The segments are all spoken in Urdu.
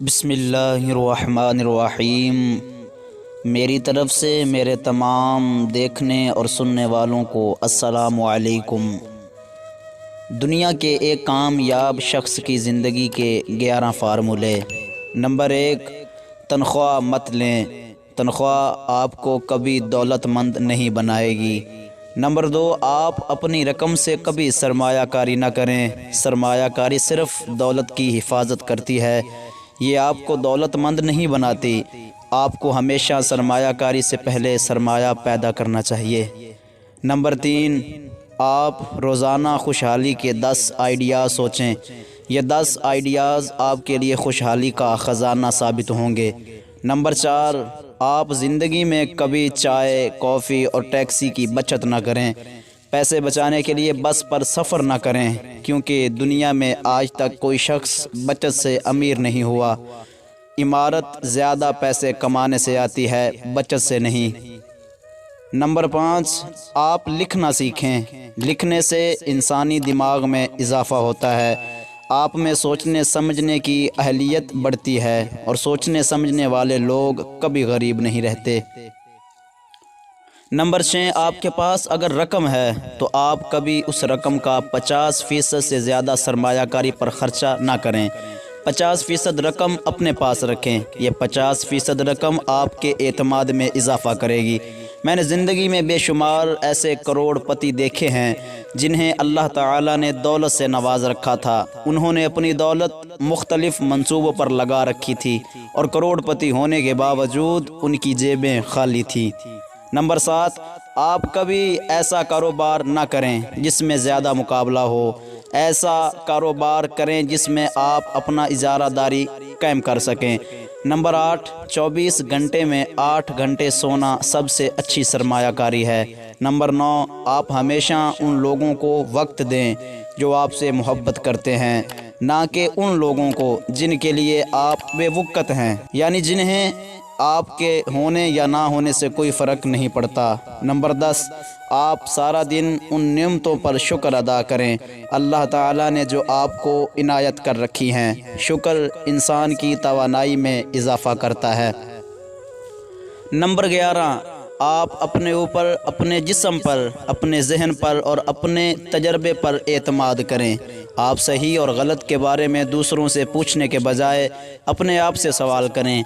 بسم اللہ الرحمن الرحیم۔ میری طرف سے میرے تمام دیکھنے اور سننے والوں کو السلام علیکم۔ دنیا کے ایک کامیاب شخص کی زندگی کے 11 فارمولے۔ نمبر 1، تنخواہ مت لیں۔ تنخواہ آپ کو کبھی دولت مند نہیں بنائے گی۔ نمبر 2، آپ اپنی رقم سے کبھی سرمایہ کاری نہ کریں۔ سرمایہ کاری صرف دولت کی حفاظت کرتی ہے، یہ آپ کو دولت مند نہیں بناتی۔ آپ کو ہمیشہ سرمایہ کاری سے پہلے سرمایہ پیدا کرنا چاہیے۔ نمبر 3، آپ روزانہ خوشحالی کے 10 آئیڈیاز سوچیں۔ یہ 10 آئیڈیاز آپ کے لیے خوشحالی کا خزانہ ثابت ہوں گے۔ نمبر 4، آپ زندگی میں کبھی چائے، کافی اور ٹیکسی کی بچت نہ کریں۔ پیسے بچانے کے لیے بس پر سفر نہ کریں، کیونکہ دنیا میں آج تک کوئی شخص بچت سے امیر نہیں ہوا۔ عمارت زیادہ پیسے کمانے سے آتی ہے، بچت سے نہیں۔ نمبر 5، آپ لکھنا سیکھیں۔ لکھنے سے انسانی دماغ میں اضافہ ہوتا ہے، آپ میں سوچنے سمجھنے کی اہلیت بڑھتی ہے، اور سوچنے سمجھنے والے لوگ کبھی غریب نہیں رہتے۔ نمبر 6، آپ کے پاس اگر رقم ہے تو آپ کبھی اس رقم کا 50% سے زیادہ سرمایہ کاری پر خرچہ نہ کریں۔ 50% رقم اپنے پاس رکھیں، یہ 50% رقم آپ کے اعتماد میں اضافہ کرے گی۔ میں نے زندگی میں بے شمار ایسے کروڑ پتی دیکھے ہیں جنہیں اللہ تعالیٰ نے دولت سے نواز رکھا تھا۔ انہوں نے اپنی دولت مختلف منصوبوں پر لگا رکھی تھی، اور کروڑ پتی ہونے کے باوجود ان کی جیبیں خالی تھیں۔ نمبر 7، آپ کبھی ایسا کاروبار نہ کریں جس میں زیادہ مقابلہ ہو۔ ایسا کاروبار کریں جس میں آپ اپنا اجارہ داری قائم کر سکیں۔ نمبر 8، 24 گھنٹے میں 8 گھنٹے سونا سب سے اچھی سرمایہ کاری ہے۔ نمبر 9، آپ ہمیشہ ان لوگوں کو وقت دیں جو آپ سے محبت کرتے ہیں، نہ کہ ان لوگوں کو جن کے لیے آپ بے وقت ہیں، یعنی جنہیں آپ کے ہونے یا نہ ہونے سے کوئی فرق نہیں پڑتا۔ نمبر 10، آپ سارا دن ان نعمتوں پر شکر ادا کریں اللہ تعالیٰ نے جو آپ کو عنایت کر رکھی ہیں۔ شکر انسان کی توانائی میں اضافہ کرتا ہے۔ نمبر 11، آپ اپنے اوپر، اپنے جسم پر، اپنے ذہن پر اور اپنے تجربے پر اعتماد کریں۔ آپ صحیح اور غلط کے بارے میں دوسروں سے پوچھنے کے بجائے اپنے آپ سے سوال کریں۔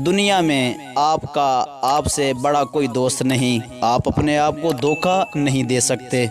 دنیا میں آپ سے بڑا کوئی دوست نہیں، آپ اپنے آپ کو دھوکہ نہیں دے سکتے۔